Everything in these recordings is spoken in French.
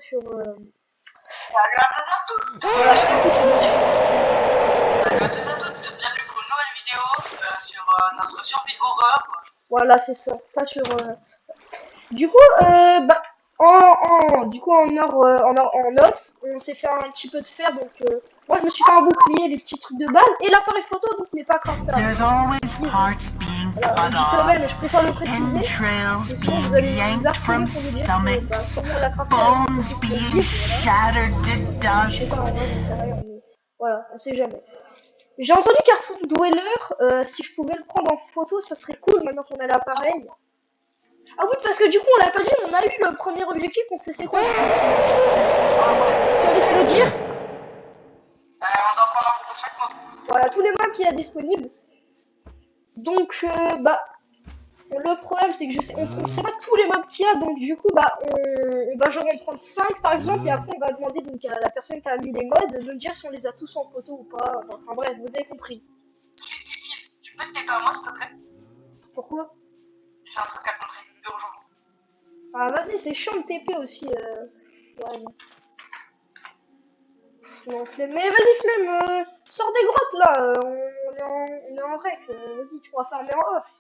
sur... Salut à tous à toutes. Voilà, en plus, c'est dessus. Salut à tous à toutes. Bienvenue pour une nouvelle vidéo sur notre survie horreur. Voilà, c'est ça. Pas sur... Du coup, bah, du coup, en off, on s'est fait un petit peu de fer, donc moi je me suis fait un bouclier, des petits trucs de base, et l'appareil photo donc n'est pas craftable. There's always parts being Voilà, cut je dis quand même, off, je préfère le préciser, entrails mais sinon vous being allez nous yanked harceler from pour vous dire que stomachs, bah, comment on l'a crafté bones avec le being petit voilà. shattered to Je sais dust. pas, en vrai, j'en sais rien, mais voilà, on sait jamais. J'ai entendu Cartoon Dweller, si je pouvais le prendre en photo, ça serait cool maintenant qu'on a l'appareil. Ah oui, parce que du coup, on l'a pas dit, on a eu le premier objectif, on sait c'est quoi. Tu vas laisser le dire. On doit prendre en photo chaque mob. Voilà, tous les mobs qu'il y a disponibles. Donc, bah, le problème, c'est que on sait pas tous les mobs qu'il y a, donc du coup, bah, on va genre en prendre 5 par exemple, et après, on va demander donc à la personne qui a mis les mods de nous dire si on les a tous en photo ou pas. Enfin, bref, vous avez compris. Tu peux te taper à moi s'il te plaît? Pourquoi? J'ai un truc à montrer, urgent. Ah, vas-y, c'est chiant de TP aussi. Ouais. Non, flemme. Mais vas-y, flemme, sors des grottes là, on est en rec, vas-y, tu pourras farmer en off.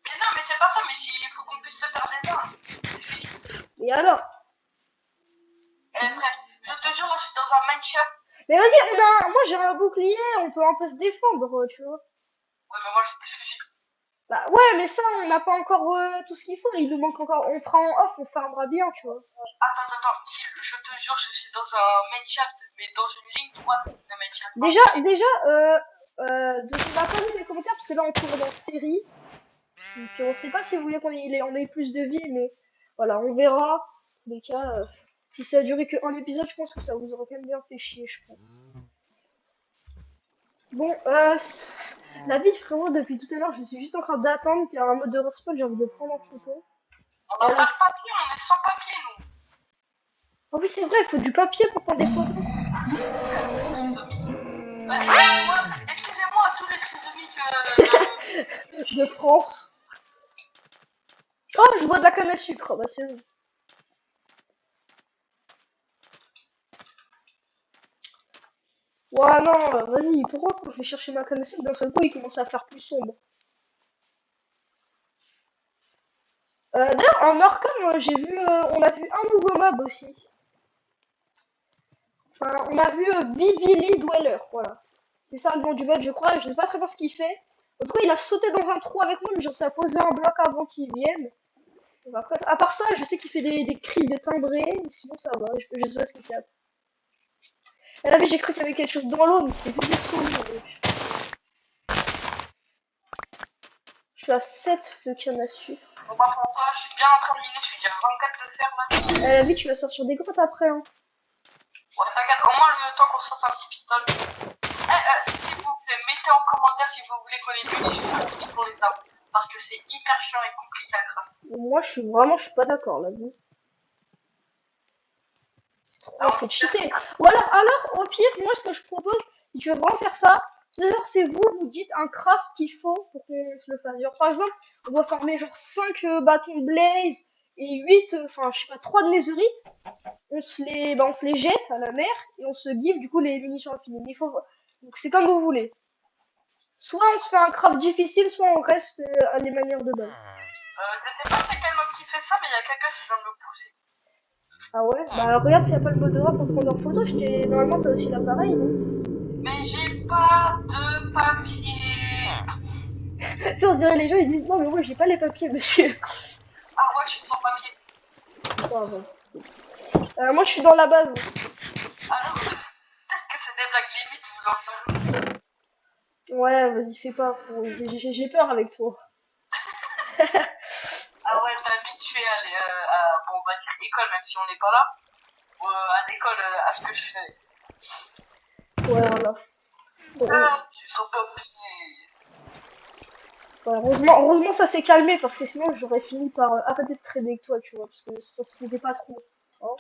Mais non, mais c'est pas ça, mais il faut qu'on puisse se faire des armes. Et alors? Frère, je te jure, moi je suis dans un mineshaft. Mais vas-y, moi j'ai un bouclier, on peut un peu se défendre, tu vois. Ouais, mais moi j'ai des fusils. Bah ouais, mais ça, on n'a pas encore tout ce qu'il faut, il nous manque encore, on fera en off, on farmera bien, tu vois. Attends, je te jure, je suis dans un mineshaft, mais dans une ligne droite de mineshaft. Déjà, donc on va pas lire les commentaires parce que là on tourne dans série. Donc on sait pas si vous voulez on ait plus de vie, mais voilà, on verra. En tous les cas, si ça a duré qu'un épisode, je pense que ça vous aurait quand même bien fait chier, je pense. Bon, la vie frérot, depuis tout à l'heure, je suis juste en train d'attendre qu'il y ait un mode de respawn, j'ai envie de prendre en photo. On n'a pas de papier, on est sans papier nous. Oh oui, c'est vrai, il faut du papier pour prendre des photos. Excusez-moi à tous les trisomiques De France. Oh, je vois de la canne à sucre, bah c'est bon. Ouais, non, vas-y, pourquoi quand je vais chercher ma canne à sucre, d'un seul coup, il commence à faire plus sombre. D'ailleurs, en Orcam, j'ai vu, on a vu un nouveau mob aussi. Enfin, on a vu Vivili Dweller, voilà. C'est ça le nom du mob, je crois, je sais pas très bien ce qu'il fait. En tout cas, il a sauté dans un trou avec moi, mais j'en sais à poser un bloc avant qu'il vienne. Donc après, à part ça, je sais qu'il fait des cris de timbrés, sinon ça va, je sais pas ce qu'il fait. Et là, j'ai cru qu'il y avait quelque chose dans l'eau, mais c'était juste des souris. Je suis à 7 de canne à sucre. Bon bah pour toi, je suis bien en train de miner, je suis déjà 24 de fer là. La vie, tu vas sortir des grottes après, hein. Ouais, t'inquiète, au moins le temps qu'on se fasse un petit pistolet. S'il vous plaît, mettez en commentaire si vous voulez qu'on ait des munitions pour les armes. Parce que c'est hyper chiant et compliqué à crafter. Moi, je suis pas d'accord, la vie. C'est cheaté. Ou alors, au pire, moi, ce que je propose, si tu veux vraiment faire ça, c'est vous dites un craft qu'il faut pour qu'on se le fasse. Genre, par exemple, on doit former genre 5 bâtons de blaze et 8, enfin, je sais pas, 3 de netherite. On se les jette à la mer et on se give du coup les munitions infinies. Mais donc c'est comme vous voulez. Soit on se fait un craft difficile, soit on reste à des manières de base. Je sais pas c'est quel mob qui fait ça, mais il y a quelqu'un qui vient de me pousser. Ah ouais? Bah regarde s'il n'y a pas le mode de rap pour prendre en photo, normalement t'as aussi l'appareil, non? Mais j'ai pas de papier. Ça on dirait les gens ils disent non mais moi j'ai pas les papiers monsieur. Ah ouais, je suis sans papier. Oh, bon, moi je suis dans la base. Alors, peut-être que c'est des blagues limites, vous leur faites. Ouais, vas-y fais pas, j'ai peur avec toi. Ah ouais, t'as habitué à aller bon, on va dire école, même si on n'est pas là. À l'école, à ce que je fais. Ouais, voilà. Bon, Ils sont papiers. ouais, heureusement ça s'est calmé parce que sinon j'aurais fini par arrêter de trader avec toi, tu vois, parce que ça se faisait pas trop. Hein.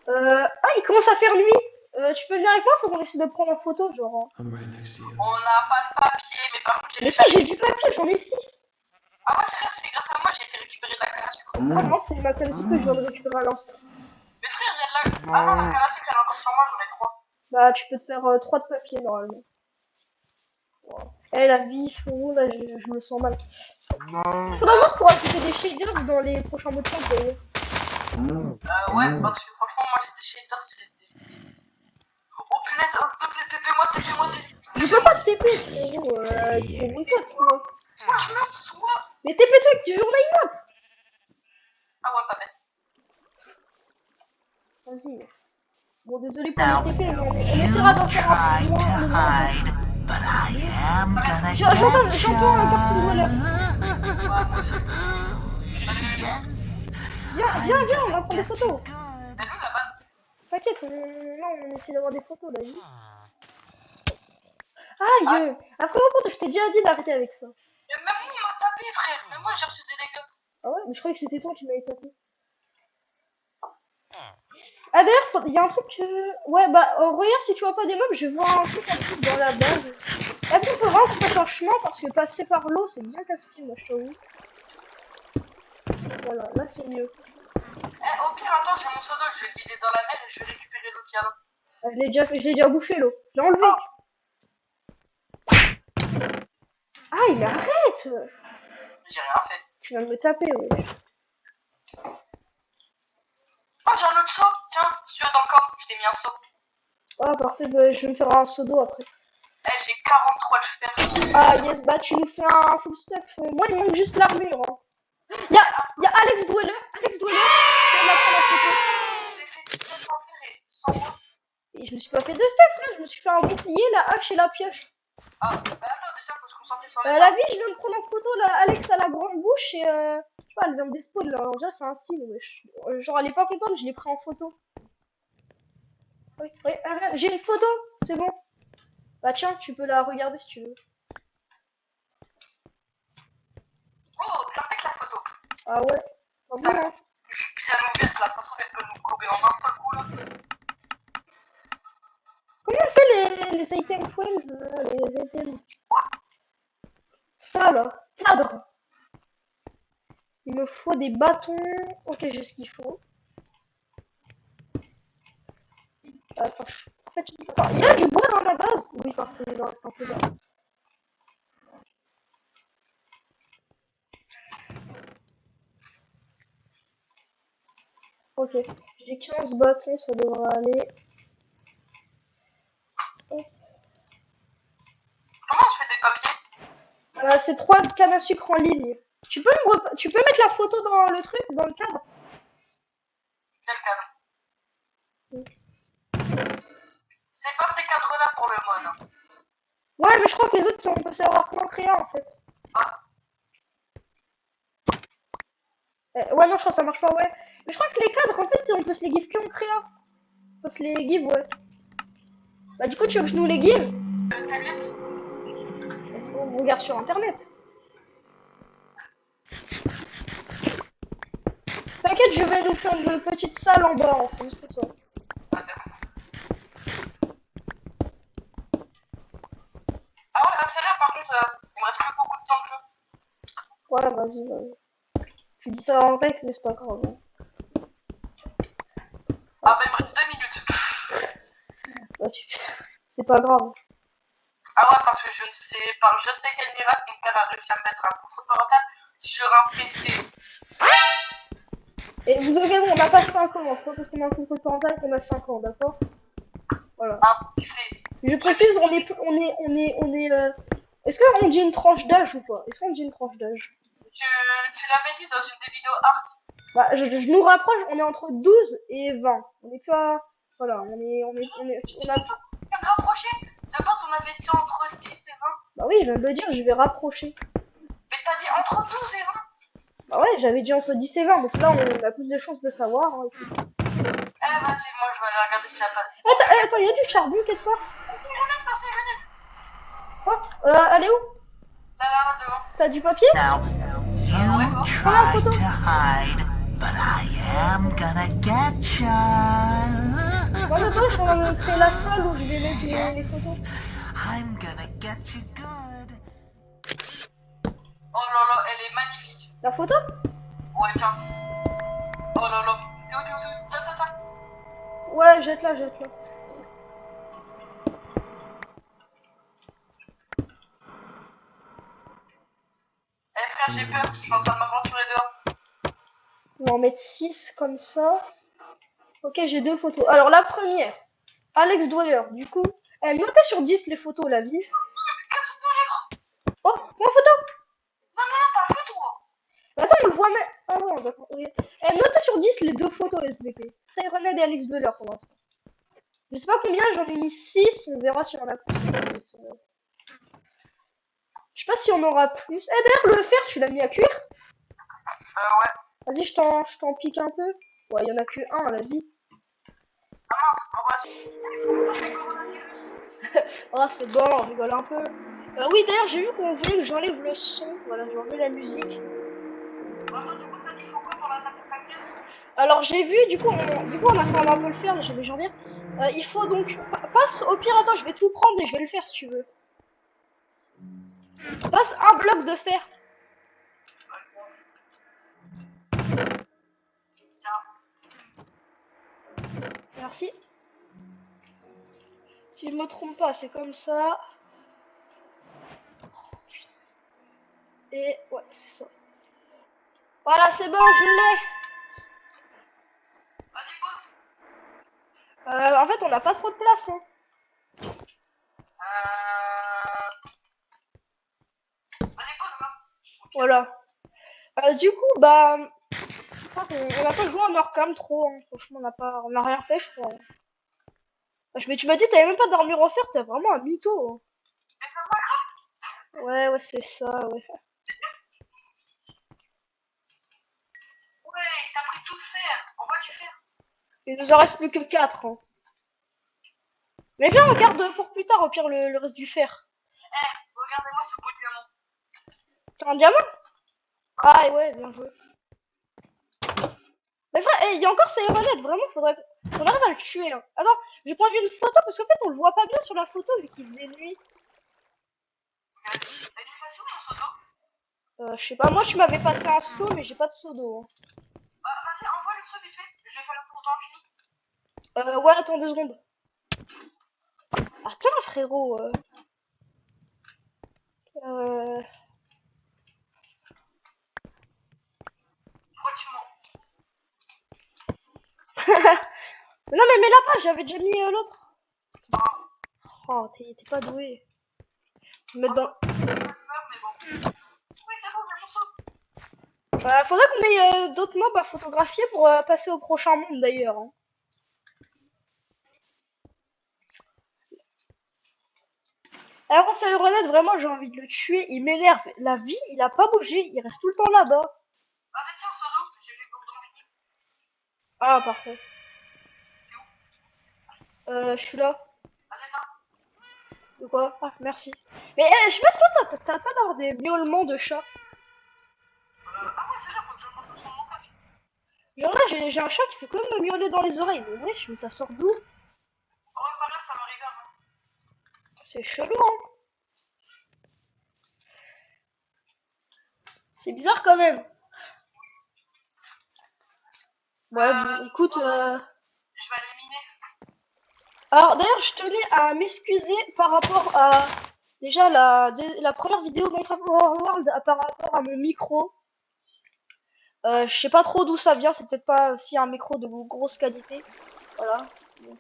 Ah, il commence à faire nuit. Tu peux venir avec moi, faut qu'on essaie de prendre en photo, genre. On n'a pas de papier, mais par contre, Mais si, j'ai du papier, j'en ai 6. Ah ouais, c'est grâce à moi, j'ai été récupérer de la canne à sucre. Ah non, c'est ma canne à sucre que je viens de récupérer à l'instant. Mais frère, il y a de la... Ah non, la canne à sucre, elle est encore sur moi, j'en ai 3. Bah, tu peux te faire 3 de papier normalement. Eh, la vie, frérot, là, je me sens mal. Faudra voir pour ajouter des shaders dans les prochains mots de passe d'ailleurs. Ouais, parce que franchement, moi j'ai des shaders, c'est des... Oh punaise, oh, TP-moi, TP-moi, TP. Je peux pas te TP, frérot, débrouille-toi, tu vois. Moi je me sois. Mais TP-toi avec tes journées map. Ah ouais, pas bête. Vas-y. Bon, désolé pour les TP, mais on essaiera d'en faire un peu moins le moins possible. But I am gonna J'entends un partout de voleur. Viens, on va prendre des photos. Elle est où la base? T'inquiète, on essaie d'avoir des photos là. Aïe! Après, mon pote, je t'ai déjà dit d'arrêter avec ça. Mais même moi, on m'a tapé, frère. Même moi, j'ai reçu des dégâts. Ah ouais? Mais je croyais que c'était toi qui m'avais tapé. Ah d'ailleurs, il y a un truc ouais, bah, regarde, si tu vois pas des mobs, je vais voir un truc dans la base. Et après, faut vraiment qu'on fasse un chemin, parce que passer par l'eau, c'est bien casse-pied, moi, je t'avoue. Voilà, là, c'est mieux. Eh, au pire, attends, j'ai mon seau d'eau, je vais le vider dans la mer et je vais récupérer l'eau qu'il y a là. Je l'ai déjà bouffé, l'eau. Je l'ai enlevé. Ah, il arrête! J'ai rien fait. Tu viens de me taper, ouais. Oh, j'ai un autre seau. Tiens, si tu veux dans le corps, je t'ai mis un seau. Ah, parfait, bah, je vais me faire un seau d'eau après. Eh, j'ai 43 fer. Ah, yes, bah, tu nous fais un full stuff. Moi, il manque juste l'armure. Hein. Y a Alex Dweller. Alex Dweller. On va prendre la photo. J'ai fait 17 sans fer et sans moi. Et je me suis pas fait de stuff, là. Je me suis fait un bouclier, la hache et la pioche. Ah, bah attends, déjà, faut se concentrer sur les La vie, je viens de prendre en photo, là. Alex a la grande bouche et je sais pas, elle vient de des spawns, là. Alors, déjà, c'est un signe, wesh. Genre, elle est pas contente, je l'ai pris en photo. Oui, regarde, j'ai une photo, c'est bon. Bah, tiens, tu peux la regarder si tu veux. Oh, tu as fait la photo. Ah ouais. Ah bon, hein. Je suis bien ouverte là, ça se trouve, elle peut nous couper en un seul coup là. Comment on fait les item frames, les items? Ça là, cadre. Il me faut des bâtons. Ok, j'ai ce qu'il faut. Attends, en fait, attends, il y a du bois dans la base. Oui, parfait, il reste un peu là. Ok, j'ai 15 bâtons, ça devrait aller. Hop. Comment je fais des papiers? C'est 3 cannes à sucre en ligne. Tu peux mettre la photo dans le truc, dans le cadre? Quel cadre? C'est pas ces cadres là pour le mode. Hein. Ouais, mais je crois que les autres, on peut savoir comment créer en fait. Ah. Ouais, non, je crois que ça marche pas, ouais. Mais je crois que les cadres, en fait, on peut se les give qu'en créa. On peut se les give, ouais. Bah, du coup, tu veux que je nous les give? On regarde sur internet. T'inquiète, je vais nous faire une petite salle en bas, c'est juste pour ça. Ah ouais, là c'est là par contre, il me reste plus beaucoup de temps que là. Ouais, vas-y. Tu dis ça en vrai, mais c'est pas grave. Hein. Ah bah il me reste 2 minutes. Bah, c'est pas grave. Ah ouais, parce que je ne sais pas, je sais quel miracle mon père a réussi à me mettre un coup de parental sur un PC. Et vous avez bon, on n'a pas 5 ans, c'est pas parce qu'on a un contrôle parental qu'on a 5 ans, d'accord? Voilà. Un PC. Je précise, on est est-ce qu'on dit une tranche d'âge ou pas? Est-ce qu'on dit une tranche d'âge? Tu l'avais dit dans une des vidéos Arc. Bah, je nous rapproche, on est entre 12 et 20. On est pas, voilà, on a... Tu vas te rapprocher? De base, on avait dit entre 10 et 20. Bah oui, je viens de le dire, je vais rapprocher. Mais t'as dit entre 12 et 20? Bah ouais, j'avais dit entre 10 et 20, donc là, on a plus de chances de savoir. Hein, Eh, vas-y, moi, je vais aller regarder s'il y a pas. Attends, il y a du charbon quelque part? Venez, passez, venez. Oh, elle est où? Là, devant. T'as du papier? Now, you try to hide, but I am gonna get ya. Moi, j'attends, je suis en train de créer la salle où je vais mettre les photos. I'm gonna get you good. Oh là là, elle est magnifique. La photo? Ouais, tiens. Oh là là. Tiens. Ouais, jette-la, jette-la. Eh frère, j'ai peur, je suis en train de m'aventurer dehors. On va en mettre 6 comme ça. Ok, j'ai 2 photos. Alors la première, Alex Dwyer. Du coup, notez sur 10 les photos, la vie. Oh, mon photo. Non, pas photo. Attends, on le voit même. Ah ouais, d'accord. Oui. Notez sur 10 les 2 photos SVP. Sirenhead et Alex Dwyer pour l'instant. Je sais pas combien, j'en ai mis 6. On verra si on a plus. Je sais pas si on aura plus. D'ailleurs, le fer, tu l'as mis à cuire? Ouais. Vas-y, je t'en pique un peu. Ouais, il y en a que un à la vie. Ah mince, en vrai, je fais coronavirus. Oh, c'est bon, on rigole un peu. Oui, d'ailleurs, j'ai vu qu'on voulait que j'enlève le son. Voilà, j'ai enlevé la musique. Attends, du coup, t'as dit faut quoi pour l'attaque de la pièce? Alors, j'ai vu, du coup, on a fait un peu le faire, mais j'en viens. Il faut donc. Passe, au pire, attends, je vais tout prendre et je vais le faire si tu veux. Passe un bloc de fer. Merci. Si je me trompe pas, c'est comme ça. Et ouais, c'est ça. Voilà, c'est bon, je l'ai. Vas-y, pose. En fait, on n'a pas trop de place, hein. Vas-y, pose, là. Voilà. Du coup, bah, on n'a pas joué en Orcam trop, hein. Franchement, on a rien fait, je crois. Mais tu m'as dit que t'avais même pas d'armure en fer, t'es vraiment un mytho, hein. Ouais, c'est ça, ouais. Ouais, t'as pris tout le fer. On voit du fer. Il nous en reste plus que 4, hein. Mais viens, on garde pour plus tard, au pire, le reste du fer. Regardez-moi ce beau diamant. C'est un diamant? Ah, ouais, bien joué. Mais frère, il y a encore ces relèves, vraiment, faudrait qu'on arrive à le tuer, hein. Attends, j'ai pas vu une photo, parce qu'en fait, on le voit pas bien sur la photo, vu qu'il faisait nuit. T'as une passion dans ce dos? Je sais pas, moi, tu m'avais passé un seau, mais j'ai pas de seau d'eau, hein. Vas-y, envoie les trucs vite fait. Je vais faire le cours d'infini. Ouais, attends 2 secondes. Attends, frérot. Pourquoi tu mens? Non, mais mets la page, j'avais déjà mis l'autre. Oh, t'es pas doué. Je vais mettre dans. Mais bon. Oui, c'est bon, j'ai mon saut. Faudrait qu'on ait d'autres mobs à photographier pour passer au prochain monde d'ailleurs, hein. Alors, ça Renette, vraiment, j'ai envie de le tuer. Il m'énerve. La vie, il a pas bougé. Il reste tout le temps là-bas. Vas-y, tiens, ce dos. J'ai fait le cours d'infini. Ah, parfait. Je suis là. Vas-y, tiens. De quoi? Ah, merci. Mais je sais pas si toi, t'as pas d'avoir des miaulements de chat. Ah ouais, c'est vrai, faut que je le montre sur mon casque. Genre là, j'ai un chat qui fait comme me miauler dans les oreilles. Mais wesh, mais ça sort d'où? En vrai, pareil, ça m'arrive avant. C'est chelou, hein. C'est bizarre quand même. Ouais, bon, écoute. Je vais l'éliminer. Alors d'ailleurs, je tenais à m'excuser par rapport à déjà la première vidéo Minecraft World par rapport à mon micro. Je sais pas trop d'où ça vient, c'est peut-être pas aussi un micro de grosse qualité. Voilà. Bon.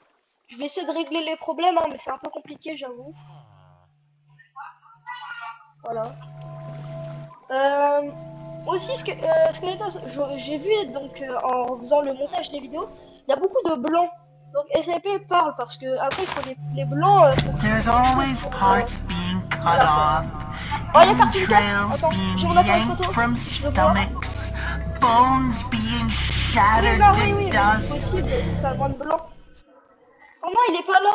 Je vais essayer de régler les problèmes, hein, mais c'est un peu compliqué, j'avoue. Voilà. Aussi, j'ai vu donc en faisant le montage des vidéos, il y a beaucoup de blancs. Donc SCP parle parce que après il faut les blancs. There's always parts being cut off, Oh, il y a entrails Attends, being je vais vous la prendre en yanked photo. from Je veux voir. stomachs, bones being Oui, shattered non, to oui, mais c'est dust. possible, c'est un moins de blanc. Oh non, il est pas là.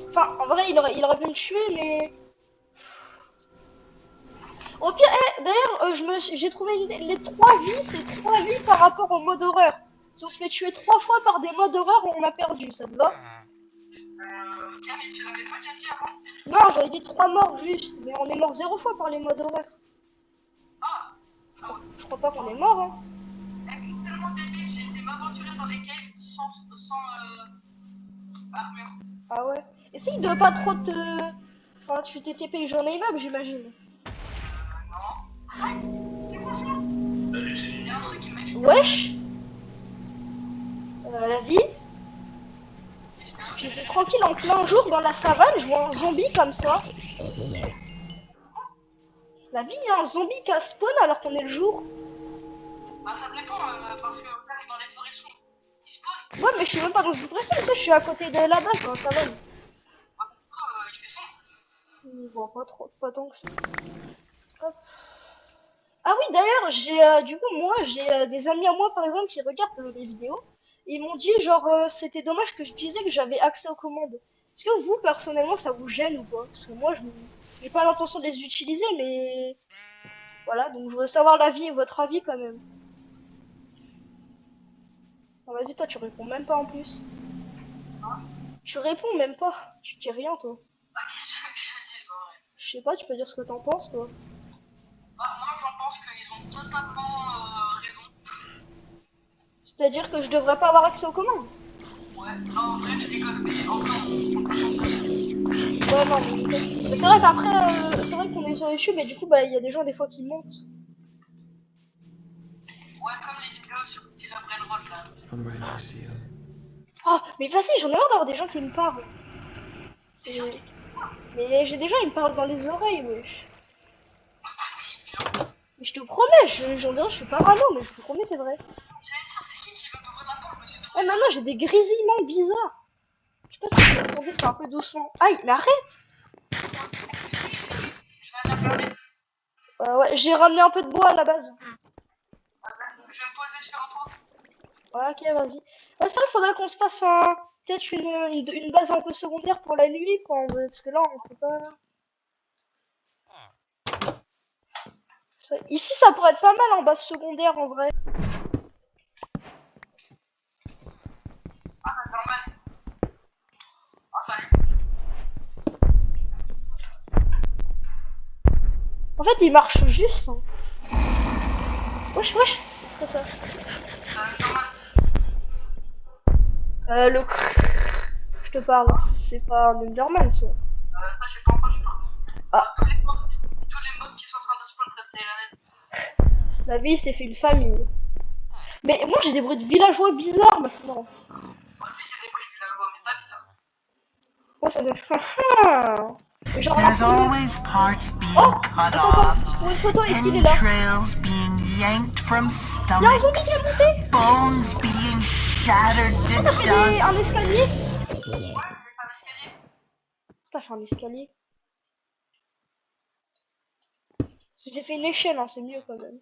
Enfin, en vrai, il aurait pu me tuer, mais. Au pire, d'ailleurs, j'ai trouvé les 3 vies, c'est 3 vies par rapport au mode horreur. Si on se fait tuer 3 fois par des modes horreur, on a perdu, ça te va? Mais tu l'avais pas déjà dit avant? Non, j'avais dit 3 morts juste, mais on est mort 0 fois par les modes horreur. Je crois pas qu'on est mort, hein. Tellement j'ai été m'aventurer dans les caves sans armure. Ah ouais. Essaye de pas trop te... Enfin, tu t'es TP genre immeuble, j'imagine. Non. C'est quoi ça? Il y a un truc qui m'a dit. Wesh. La vie. J'étais tranquille en plein jour dans la savane, je vois un zombie comme ça. La vie, il y a un zombie qui a spawn alors qu'on est le jour. Bah ça dépend, parce que là, dans les forêts sombres, ils spawnent. Ouais, mais je suis même pas dans une pression, je suis à côté de la base dans la savane. Il fait sombre. Je vois pas trop, pas tant que ça. Hop. Ah oui, d'ailleurs, du coup, moi, j'ai des amis à moi, par exemple, qui regardent les vidéos. Ils m'ont dit, genre, c'était dommage que je disais que j'avais accès aux commandes. Est-ce que vous, personnellement, ça vous gêne ou pas? Parce que moi, j'ai pas l'intention de les utiliser, mais... Voilà, donc je voudrais savoir votre avis quand même. Ah, vas-y, toi, tu réponds même pas en plus. Tu réponds même pas. Tu dis rien, toi. Ah, qu'est-ce que tu veux dire, ouais. Je sais pas, tu peux dire ce que t'en penses, toi. Moi, j'en pense qu'ils ont totalement raison. C'est-à-dire que je devrais pas avoir accès aux commandes. Ouais, non, en vrai, je rigole, mais en vrai, Ouais, non, mais c'est vrai qu'après, c'est vrai qu'on est sur YouTube et du coup, bah, il y a des gens des fois qui montent. ouais, comme les vidéos sur Tila Brainroll, là. I'm right next to you. Oh, mais vas-y, j'en ai marre d'avoir des gens qui me parlent. Mais j'ai des gens, ils me parlent dans les oreilles, wesh. Mais je te promets, j'en dirais, je suis parano, mais je te promets, c'est vrai. J'allais dire, c'est qui veut t'ouvrir la porte, monsieur Eh, maintenant, j'ai des grésillements bizarres. Je sais pas si tu m'entendais, c'est un peu doucement. Aïe, mais arrête! Je viens de la parler. Ouais, j'ai ramené un peu de bois à la base. Je vais me poser sur un toit. Ouais, ok, vas-y. Parce qu'il faudrait qu'on se fasse peut-être une base un peu secondaire pour la nuit, quoi, en vrai, parce que là, on peut pas... Ici, ça pourrait être pas mal en base secondaire, en vrai. Ah, bah, normal. Ah, salut. En fait, il marche juste. Hein. Wesh, wesh. C'est ça. Normal. Le je te parle, c'est pas un Enderman, ça. Ça, je sais pas encore, je sais pas. Ah. Tous les modes qui sont en train de spawn, ça c'est la net. La vie, il s'est fait une famille. Mais moi, j'ai des bruits de villageois bizarres maintenant. Moi aussi, j'ai des bruits de villageois, mais pas ça. Moi, ça fait... Genre, There's always parts being oh, cut attends, off, pour une photo, est-ce qu'il est là? entrails being yanked from Il y a un zombie stomachs, qui est monté. bones being shattered to Ça fait un dust. escalier. Ouais, je vais faire l'escalier. Ça fait un escalier. J'ai fait une échelle, hein, c'est mieux quand même.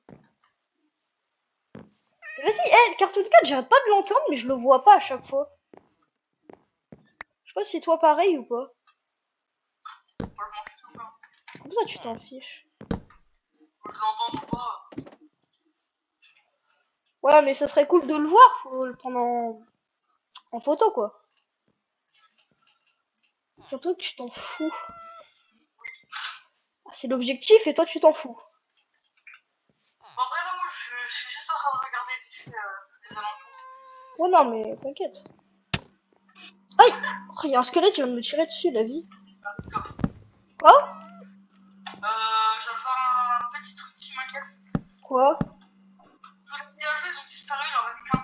Vas-y, Cartoon Cat, j'arrête pas de l'entendre, mais je le vois pas à chaque fois. Je sais pas si c'est toi pareil ou pas. Moi, je m'en fiche tout ça. Pourquoi tu t'en fiches? Je l'entends ou pas. Ouais, mais ça serait cool de le voir, faut le prendre en photo, quoi. Surtout que tu t'en fous. Ah, c'est l'objectif et toi tu t'en fous. En vrai, là, moi, je suis juste en train de regarder vite fait les alentours. Oh non, mais t'inquiète. Aïe! Oh, il y a un squelette qui vient de me tirer dessus, la vie. Quoi? Je vais faire un petit truc qui m'inquiète. Quoi? Tous les villageois, ils ont disparu, il en reste qu'un.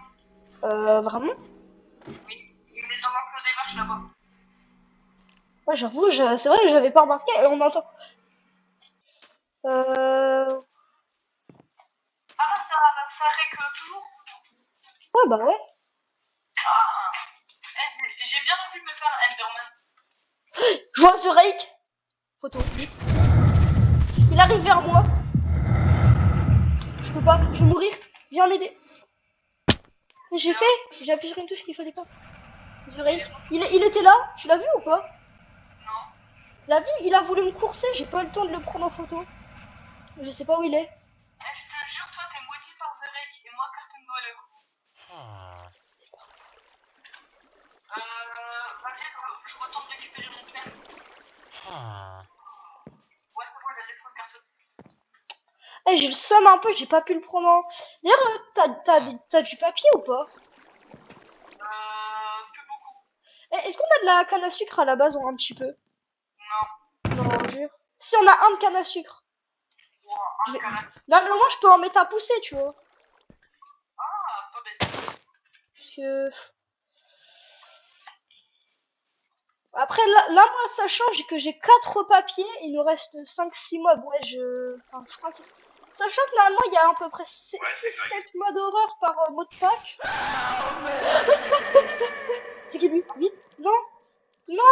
Vraiment? Oui, il y a des enclos des vaches là-bas. Ouais, j'avoue, c'est vrai que j'avais pas remarqué et on entend. Ah bah, ça règle toujours. Ouais, bah ouais. Ah, j'ai bien envie de me faire un Enderman. Je vois The Rake. Photo. Il arrive vers moi. Je peux pas, je vais mourir. Viens m'aider. J'ai appuyé sur une touche qu'il fallait pas. The Rake. Il était là, tu l'as vu ou pas? Non. La vie, il a voulu me courser, j'ai pas eu le temps de le prendre en photo. Je sais pas où il est. Je te jure, toi, t'es moitié par The Rake et moi, Cartoon Dweller. Vas-y, je retourne récupérer mon pneu. Ouais, c'est bon, il a des points de carton. J'ai le seum un peu, j'ai pas pu le prendre en... D'ailleurs, t'as du papier ou pas? Est-ce qu'on a de la canne à sucre à la base ou un petit peu? Non. Non, jure. Si on a un de canne à sucre. Wow, Je vais- un canard. Non, mais au moins je peux en mettre à pousser, tu vois. Ah, pas bête. Parce que... Après, là, moi, sachant que j'ai 4 papiers, il nous reste 5-6 mobs. Ouais, enfin, je crois que... Sachant que normalement, il y a à peu près 6-7 modes horreur par mode pack. C'est qui lui? Vite. Non. Non.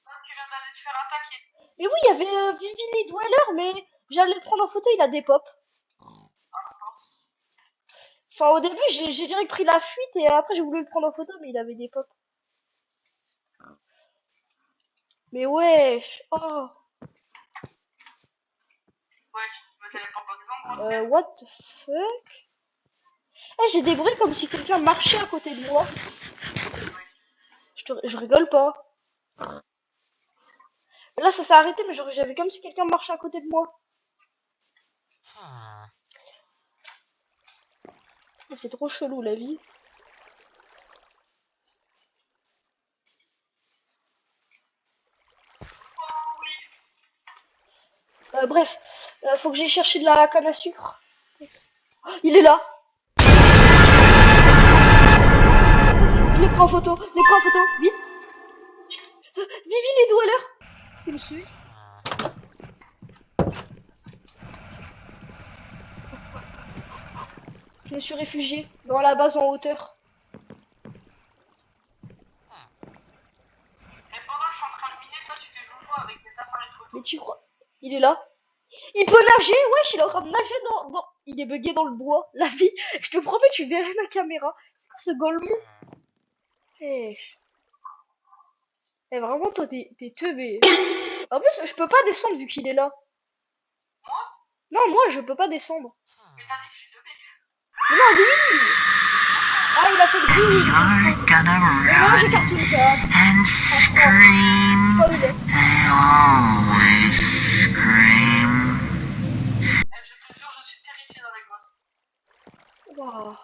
Ah, tu viens d'aller se faire attaquer. Mais oui, il y avait Vivi Dweller, mais j'allais le prendre en photo, il a des pop. Enfin, au début, j'ai direct pris la fuite et après, j'ai voulu le prendre en photo, mais il avait des pop. Mais wesh. Oh. Ouais, mais ça dépend pas des endroits. What the fuck? Eh, j'ai des bruits comme si quelqu'un marchait à côté de moi. Je rigole pas. Là, ça s'est arrêté, mais genre, j'avais comme si quelqu'un marchait à côté de moi. C'est trop chelou, la vie. Bref, faut que j'aille chercher de la canne à sucre. Oh, il est là. Je les prends en photo, vite. Vivi les doualeurs. Il me suit. Je me suis réfugié dans la base en hauteur. Et pendant que je suis en train de miner, toi tu fais joujou avec des appareils photo. Mais tu crois? Il est là. Il peut nager, wesh, il est en train de nager dans... Il est bugué dans le bois, la vie. Je te promets, tu verrais ma caméra. C'est quoi ce golemon? Eh, vraiment, toi, t'es teubé. En plus, je peux pas descendre vu qu'il est là. Moi? Non, moi, je peux pas descendre. Mais t'as dit que je suis teubé. Non, lui! Ah, il a fait le bruit. You're gonna Non, j'ai run Cartoon Cat. and scream. Spoiler. They always scream. Eh, je te jure, je suis terrifié dans les gosses. Wow.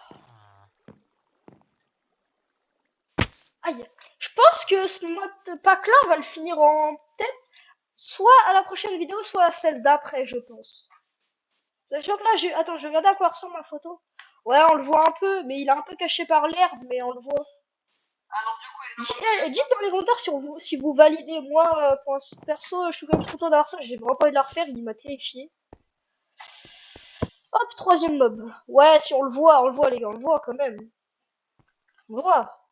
Aïe. Je pense que ce mode pack là, on va le finir en tête. Soit à la prochaine vidéo, soit à celle d'après, je pense. Sachant que là, attends, je vais regarder à quoi ressemble ma photo. Ouais, on le voit un peu, mais il est un peu caché par l'herbe, mais on le voit. Alors du coup, il est dans Dites dans les commentaires si vous validez. Moi, pour un perso, je suis quand même content d'avoir ça. J'ai vraiment pas envie de la refaire, il m'a terrifié. Hop, 3e mob. Ouais, si on le voit, les gars, on le voit quand même. On le voit.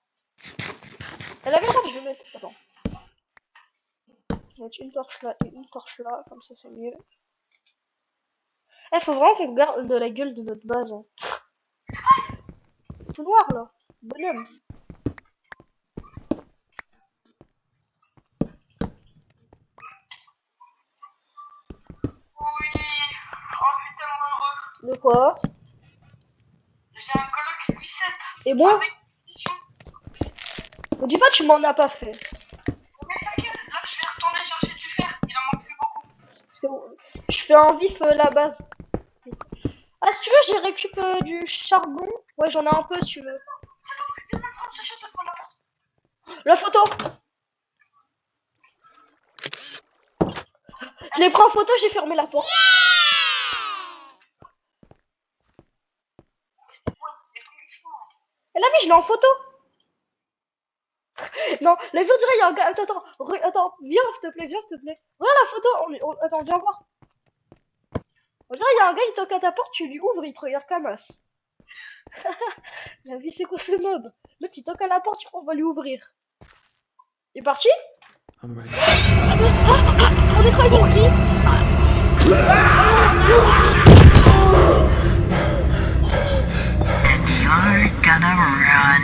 Elle avait l'air, je vais mettre. Attends. Je vais mettre une torche là et une torche là, comme ça c'est mieux. Eh, faut vraiment qu'on garde de la gueule de notre base. Hein. Tout noir là. Bonhomme. Oui. Oh putain, heureux. De quoi? J'ai un colloque 17. Et moi? Avec mission. Me dis pas tu m'en as pas fait. Mais t'inquiète, là je vais retourner chercher du fer. Il en manque plus beaucoup. Parce que je fais en vif la base. Ah, si tu veux, j'ai récupéré du charbon. Ouais, j'en ai un peu si tu veux. C'est bon, il est en train de chercher cette fois la porte. La photo! Je l'ai pris en photo, j'ai fermé la porte. Et la vie, je l'ai en photo. Non, la vie, on dirait, il y a un gars. Attends, viens, s'il te plaît, Regarde la photo, attends, viens voir. On dirait, il y a un gars, il toque à ta porte, tu lui ouvres, il te regarde comme as. La vie, c'est quoi ce mob? Là, tu toques à la porte, tu crois, on va lui ouvrir. Il est parti? On est trop compris. You're gonna run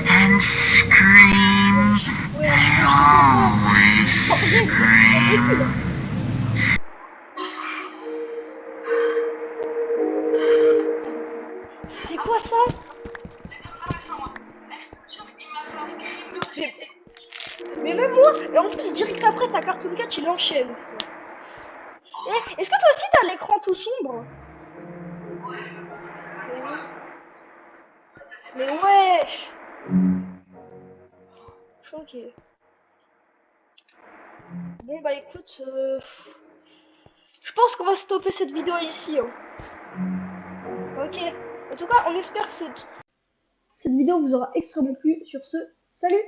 and scream. They always scream. C'est quoi ça? C'est intéressant. Est-ce que tu il m'a fait un scream de ouf. Mais même moi, et en plus direct après ta Cartoon Cat il enchaîne. Eh, est-ce que toi aussi t'as l'écran tout sombre? Mais wesh. Ok. Bon bah écoute, je pense qu'on va stopper cette vidéo ici. Hein. Ok. En tout cas, on espère que cette vidéo vous aura extrêmement plu. Sur ce, salut!